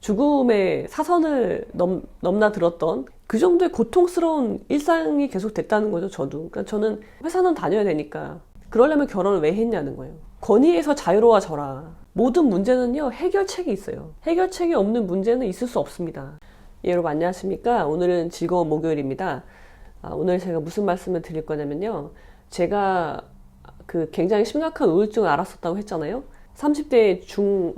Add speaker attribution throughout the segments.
Speaker 1: 죽음의 사선을 넘나들었던 그 정도의 고통스러운 일상이 계속 됐다는 거죠, 저도. 그러니까 저는 회사는 다녀야 되니까 그러려면 결혼을 왜 했냐는 거예요. 권위에서 자유로워져라. 모든 문제는요, 해결책이 있어요. 해결책이 없는 문제는 있을 수 없습니다. 예, 여러분 안녕하십니까? 오늘은 즐거운 목요일입니다. 오늘 제가 무슨 말씀을 드릴 거냐면요. 제가 그 굉장히 심각한 우울증을 앓았었다고 했잖아요. 30대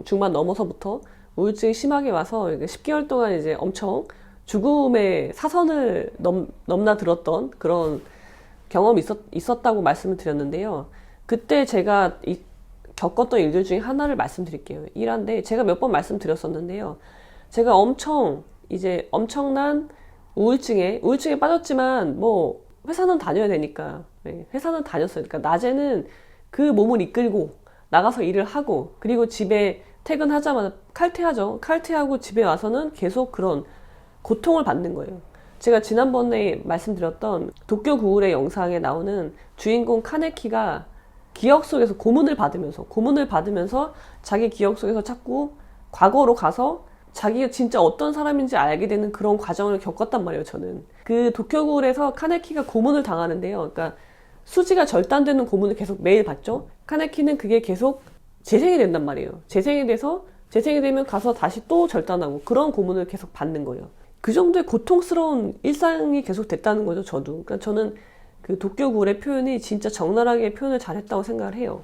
Speaker 1: 중반 넘어서부터 우울증이 심하게 와서 10개월 동안 이제 엄청 죽음의 사선을 넘나들었던 그런 경험이 있었다고 말씀을 드렸는데요. 그때 제가 겪었던 일들 중에 하나를 말씀드릴게요. 일한데 제가 몇 번 말씀드렸었는데요. 제가 엄청난 우울증에 빠졌지만 뭐 회사는 다녀야 되니까 회사는 다녔어요. 그러니까 낮에는 그 몸을 이끌고 나가서 일을 하고 그리고 집에 퇴근하자마자 칼퇴하고 집에 와서는 계속 그런 고통을 받는 거예요. 제가 지난번에 말씀드렸던 도쿄 구울의 영상에 나오는 주인공 카네키가 기억 속에서 고문을 받으면서 자기 기억 속에서 자꾸 과거로 가서 자기가 진짜 어떤 사람인지 알게 되는 그런 과정을 겪었단 말이에요. 저는 그 도쿄 구울에서 카네키가 고문을 당하는데요. 그러니까 수지가 절단되는 고문을 계속 매일 받죠. 카네키는 그게 계속 재생이 된단 말이에요. 재생이 되면 가서 다시 또 절단하고 그런 고문을 계속 받는 거예요. 그 정도의 고통스러운 일상이 계속 됐다는 거죠, 저도. 그러니까 저는 그 도쿄 구울의 표현이 진짜 적나라하게 표현을 잘했다고 생각을 해요.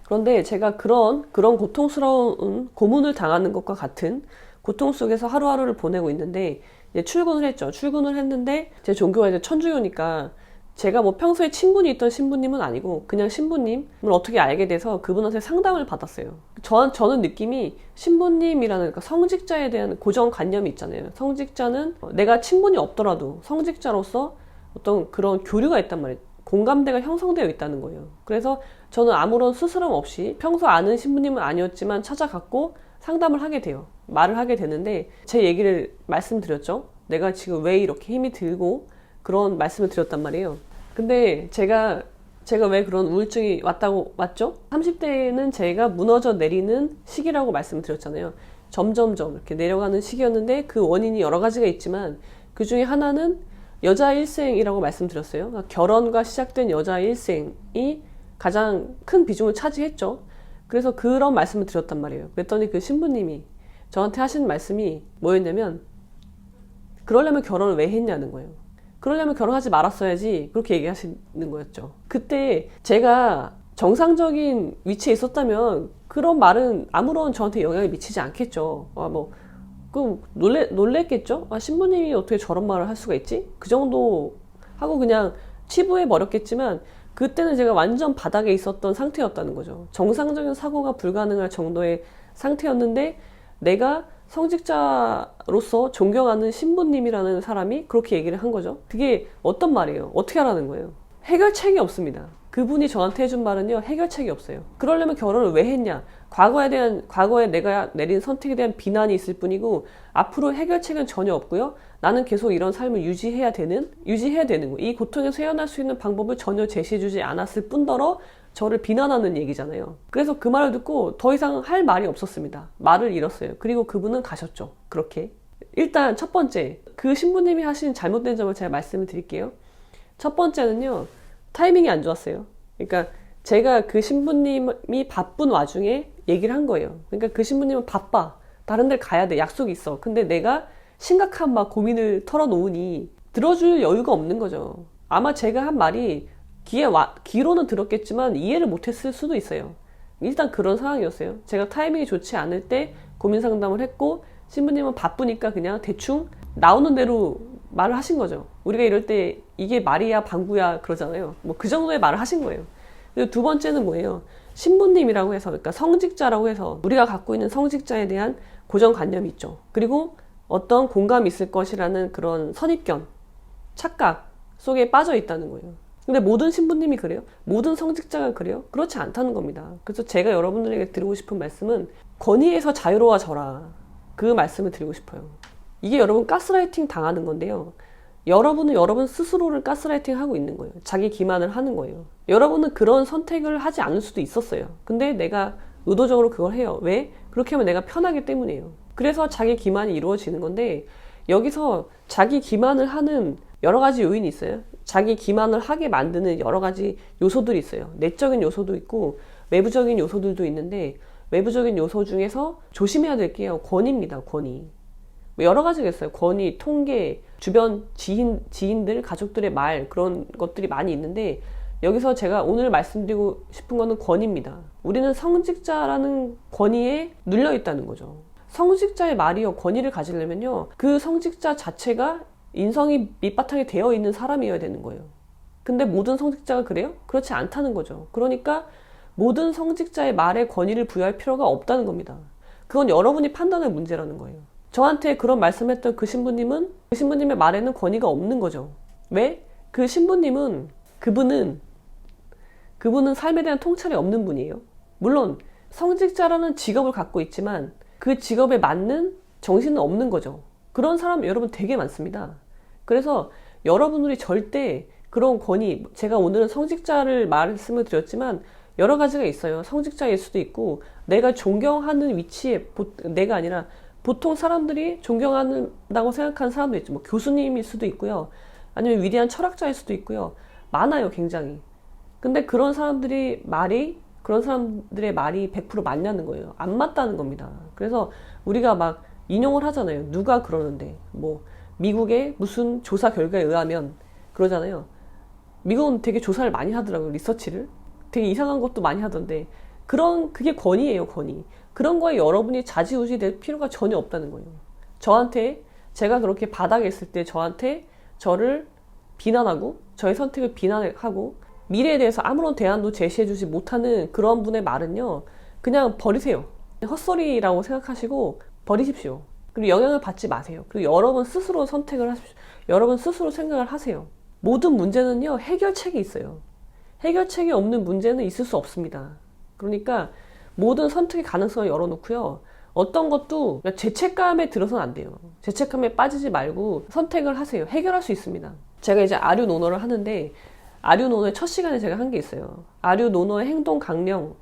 Speaker 1: 그런데 제가 그런 고통스러운 고문을 당하는 것과 같은 고통 속에서 하루하루를 보내고 있는데 이제 출근을 했죠. 출근을 했는데 제 종교가 이제 천주교니까 제가 뭐 평소에 친분이 있던 신부님은 아니고 그냥 신부님을 어떻게 알게 돼서 그분한테 상담을 받았어요. 저는 느낌이 신부님이라는 그러니까 성직자에 대한 고정관념이 있잖아요. 성직자는 내가 친분이 없더라도 성직자로서 어떤 그런 교류가 있단 말이에요. 공감대가 형성되어 있다는 거예요. 그래서 저는 아무런 스스럼 없이 평소 아는 신부님은 아니었지만 찾아갔고 상담을 하게 돼요. 말을 하게 되는데 제 얘기를 말씀드렸죠. 내가 지금 왜 이렇게 힘이 들고 그런 말씀을 드렸단 말이에요. 근데 제가 왜 그런 우울증이 왔죠? 30대에는 제가 무너져 내리는 시기라고 말씀을 드렸잖아요. 점점점 이렇게 내려가는 시기였는데 그 원인이 여러 가지가 있지만 그 중에 하나는 여자 일생이라고 말씀드렸어요. 그러니까 결혼과 시작된 여자 일생이 가장 큰 비중을 차지했죠. 그래서 그런 말씀을 드렸단 말이에요. 그랬더니 그 신부님이 저한테 하신 말씀이 뭐였냐면 그러려면 결혼을 왜 했냐는 거예요. 그러려면 결혼하지 말았어야지 그렇게 얘기하시는 거였죠. 그때 제가 정상적인 위치에 있었다면 그런 말은 아무런 저한테 영향을 미치지 않겠죠. 놀랬겠죠? 신부님이 어떻게 저런 말을 할 수가 있지? 그 정도 하고 그냥 치부해 버렸겠지만 그때는 제가 완전 바닥에 있었던 상태였다는 거죠. 정상적인 사고가 불가능할 정도의 상태였는데 내가 성직자로서 존경하는 신부님이라는 사람이 그렇게 얘기를 한 거죠. 그게 어떤 말이에요? 어떻게 하라는 거예요? 해결책이 없습니다. 그분이 저한테 해준 말은요, 해결책이 없어요. 그러려면 결혼을 왜 했냐? 과거에 내가 내린 선택에 대한 비난이 있을 뿐이고, 앞으로 해결책은 전혀 없고요. 나는 계속 이런 삶을 유지해야 되는 거. 이 고통에서 헤어날 수 있는 방법을 전혀 제시해주지 않았을 뿐더러 저를 비난하는 얘기잖아요. 그래서 그 말을 듣고 더 이상 할 말이 없었습니다. 말을 잃었어요. 그리고 그분은 가셨죠. 그렇게. 일단 첫 번째, 그 신부님이 하신 잘못된 점을 제가 말씀을 드릴게요. 첫 번째는요, 타이밍이 안 좋았어요. 그러니까 제가 그 신부님이 바쁜 와중에 얘기를 한 거예요. 그러니까 그 신부님은 바빠. 다른 데 가야 돼. 약속이 있어. 근데 내가 심각한 고민을 털어놓으니 들어줄 여유가 없는 거죠. 아마 제가 한 말이 귀로는 들었겠지만 이해를 못했을 수도 있어요. 일단 그런 상황이었어요. 제가 타이밍이 좋지 않을 때 고민 상담을 했고 신부님은 바쁘니까 그냥 대충 나오는 대로 말을 하신 거죠. 우리가 이럴 때 이게 말이야 방구야 그러잖아요. 그 정도의 말을 하신 거예요. 그리고 두 번째는 뭐예요? 신부님이라고 해서 그러니까 성직자라고 해서 우리가 갖고 있는 성직자에 대한 고정관념이 있죠. 그리고 어떤 공감이 있을 것이라는 그런 선입견, 착각 속에 빠져 있다는 거예요. 근데 모든 신부님이 그래요? 모든 성직자가 그래요? 그렇지 않다는 겁니다. 그래서 제가 여러분들에게 드리고 싶은 말씀은 권위에서 자유로워져라. 그 말씀을 드리고 싶어요. 이게 여러분 가스라이팅 당하는 건데요. 여러분은 여러분 스스로를 가스라이팅 하고 있는 거예요. 자기 기만을 하는 거예요. 여러분은 그런 선택을 하지 않을 수도 있었어요. 근데 내가 의도적으로 그걸 해요. 왜? 그렇게 하면 내가 편하기 때문이에요. 그래서 자기 기만이 이루어지는 건데, 여기서 자기 기만을 하는 여러 가지 요인이 있어요. 자기 기만을 하게 만드는 여러 가지 요소들이 있어요. 내적인 요소도 있고 외부적인 요소들도 있는데, 외부적인 요소 중에서 조심해야 될 게요, 권위입니다. 권위. 여러 가지가 있어요. 권위, 통계, 주변 지인들, 가족들의 말, 그런 것들이 많이 있는데, 여기서 제가 오늘 말씀드리고 싶은 거는 권위입니다. 우리는 성직자라는 권위에 눌려 있다는 거죠. 성직자의 말이요, 권위를 가지려면요, 그 성직자 자체가 인성이 밑바탕에 되어 있는 사람이어야 되는 거예요. 근데 모든 성직자가 그래요? 그렇지 않다는 거죠. 그러니까 모든 성직자의 말에 권위를 부여할 필요가 없다는 겁니다. 그건 여러분이 판단할 문제라는 거예요. 저한테 그런 말씀했던 그 신부님의 말에는 권위가 없는 거죠. 왜? 그 신부님은, 그분은 삶에 대한 통찰이 없는 분이에요. 물론 성직자라는 직업을 갖고 있지만 그 직업에 맞는 정신은 없는 거죠. 그런 사람 여러분 되게 많습니다. 그래서 여러분들이 절대 그런 권위, 제가 오늘은 성직자를 말씀을 드렸지만 여러 가지가 있어요. 성직자일 수도 있고, 내가 존경하는 위치에, 내가 아니라 보통 사람들이 존경한다고 생각하는 사람도 있죠. 뭐 교수님일 수도 있고요. 아니면 위대한 철학자일 수도 있고요. 많아요, 굉장히. 근데 그런 사람들의 말이 100% 맞냐는 거예요. 안 맞다는 겁니다. 그래서 우리가 막 인용을 하잖아요. 누가 그러는데, 뭐 미국의 무슨 조사 결과에 의하면 그러잖아요. 미국은 되게 조사를 많이 하더라고요. 리서치를 되게 이상한 것도 많이 하던데, 그게 권위예요, 권위. 그런 거에 여러분이 좌지우지 될 필요가 전혀 없다는 거예요. 저한테, 제가 그렇게 바닥에 있을 때 저한테 저를 비난하고 저의 선택을 비난하고 미래에 대해서 아무런 대안도 제시해주지 못하는 그런 분의 말은요, 그냥 버리세요. 헛소리라고 생각하시고 버리십시오. 그리고 영향을 받지 마세요. 그리고 여러분 스스로 선택을 하십시오. 여러분 스스로 생각을 하세요. 모든 문제는요, 해결책이 있어요. 해결책이 없는 문제는 있을 수 없습니다. 그러니까 모든 선택의 가능성을 열어놓고요, 어떤 것도 죄책감에 들어서는 안 돼요. 죄책감에 빠지지 말고 선택을 하세요. 해결할 수 있습니다. 제가 이제 아류 논어를 하는데, 아류 논어의 첫 시간에 제가 한 게 있어요. 아류 논어의 행동 강령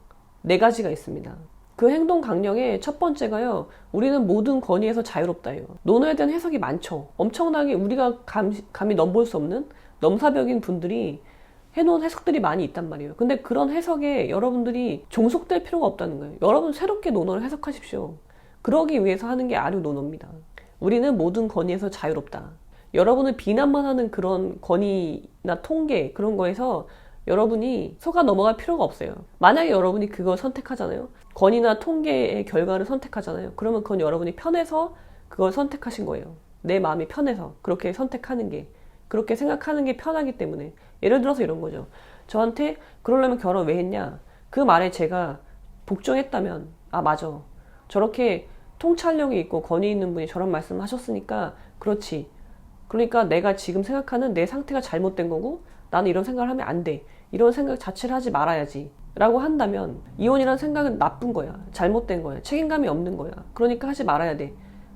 Speaker 1: 4가지가 있습니다. 그 행동 강령의 첫 번째가요, 우리는 모든 권위에서 자유롭다예요. 논어에 대한 해석이 많죠. 엄청나게 우리가 감히 넘볼 수 없는 넘사벽인 분들이 해놓은 해석들이 많이 있단 말이에요. 근데 그런 해석에 여러분들이 종속될 필요가 없다는 거예요. 여러분 새롭게 논어를 해석하십시오. 그러기 위해서 하는 게 아류 논어입니다. 우리는 모든 권위에서 자유롭다. 여러분을 비난만 하는 그런 권위나 통계, 그런 거에서 여러분이 속아 넘어갈 필요가 없어요. 만약에 여러분이 그걸 선택하잖아요. 권위나 통계의 결과를 선택하잖아요. 그러면 그건 여러분이 편해서 그걸 선택하신 거예요. 내 마음이 편해서 그렇게 선택하는 게, 그렇게 생각하는 게 편하기 때문에. 예를 들어서 이런 거죠. 저한테 그러려면 결혼 왜 했냐? 그 말에 제가 복종했다면, 아 맞아, 저렇게 통찰력이 있고 권위 있는 분이 저런 말씀을 하셨으니까 그렇지. 그러니까 내가 지금 생각하는 내 상태가 잘못된 거고, 나는 이런 생각을 하면 안 돼. 이런 생각 자체를 하지 말아야지 라고 한다면, 이혼이라는 생각은 나쁜 거야. 잘못된 거야. 책임감이 없는 거야. 그러니까 하지 말아야 돼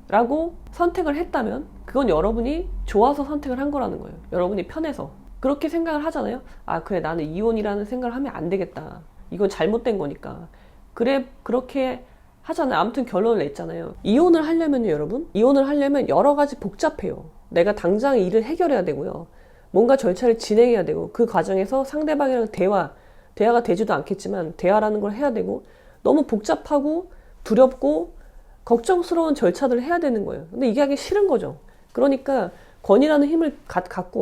Speaker 1: 라고 선택을 했다면, 그건 여러분이 좋아서 선택을 한 거라는 거예요. 여러분이 편해서 그렇게 생각을 하잖아요. 아 그래, 나는 이혼이라는 생각을 하면 안 되겠다. 이건 잘못된 거니까. 그래, 그렇게 하잖아요. 아무튼 결론을 냈잖아요. 이혼을 하려면요, 여러분, 이혼을 하려면 여러 가지 복잡해요. 내가 당장 일을 해결해야 되고요, 뭔가 절차를 진행해야 되고, 그 과정에서 상대방이랑 대화가 되지도 않겠지만 대화라는 걸 해야 되고, 너무 복잡하고 두렵고 걱정스러운 절차들을 해야 되는 거예요. 근데 이게 하기 싫은 거죠. 그러니까 권위라는 힘을 갖고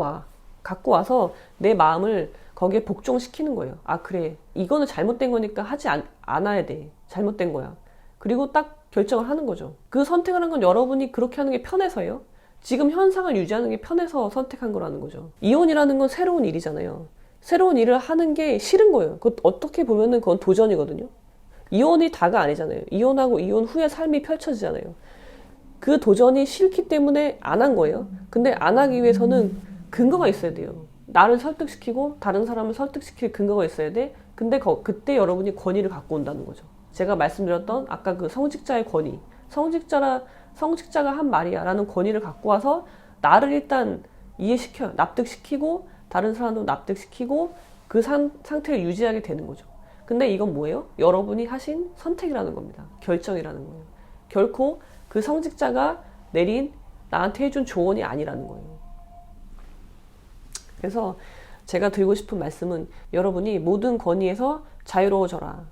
Speaker 1: 와서 내 마음을 거기에 복종시키는 거예요. 아 그래, 이거는 잘못된 거니까 하지 않아야 돼. 잘못된 거야. 그리고 딱 결정을 하는 거죠. 그 선택을 한 건 여러분이 그렇게 하는 게 편해서예요. 지금 현상을 유지하는 게 편해서 선택한 거라는 거죠. 이혼이라는 건 새로운 일이잖아요. 새로운 일을 하는 게 싫은 거예요. 그것 어떻게 보면은 그건 도전이거든요. 이혼이 다가 아니잖아요. 이혼하고 이혼 후에 삶이 펼쳐지잖아요. 그 도전이 싫기 때문에 안 한 거예요. 근데 안 하기 위해서는 근거가 있어야 돼요. 나를 설득시키고 다른 사람을 설득시킬 근거가 있어야 돼. 근데 그때 여러분이 권위를 갖고 온다는 거죠. 제가 말씀드렸던 아까 그 성직자의 권위, 성직자가 한 말이야 라는 권위를 갖고 와서 나를 일단 이해시켜요. 납득시키고 다른 사람도 납득시키고 그 상태를 유지하게 되는 거죠. 근데 이건 뭐예요? 여러분이 하신 선택이라는 겁니다. 결정이라는 거예요. 결코 그 성직자가 내린 나한테 해준 조언이 아니라는 거예요. 그래서 제가 드리고 싶은 말씀은 여러분이 모든 권위에서 자유로워져라.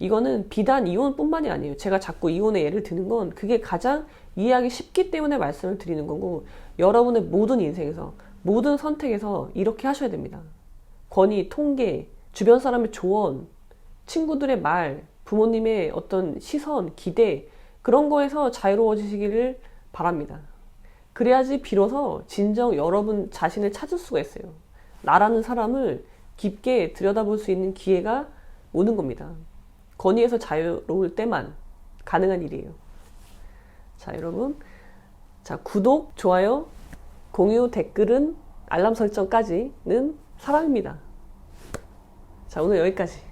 Speaker 1: 이거는 비단 이혼뿐만이 아니에요. 제가 자꾸 이혼의 예를 드는 건 그게 가장 이해하기 쉽기 때문에 말씀을 드리는 거고, 여러분의 모든 인생에서 모든 선택에서 이렇게 하셔야 됩니다. 권위, 통계, 주변 사람의 조언, 친구들의 말, 부모님의 어떤 시선, 기대, 그런 거에서 자유로워지시기를 바랍니다. 그래야지 비로소 진정 여러분 자신을 찾을 수가 있어요. 나라는 사람을 깊게 들여다볼 수 있는 기회가 오는 겁니다. 권위에서 자유로울 때만 가능한 일이에요. 자, 여러분. 자, 구독, 좋아요, 공유, 댓글은 알람 설정까지는 사랑입니다. 자, 오늘 여기까지.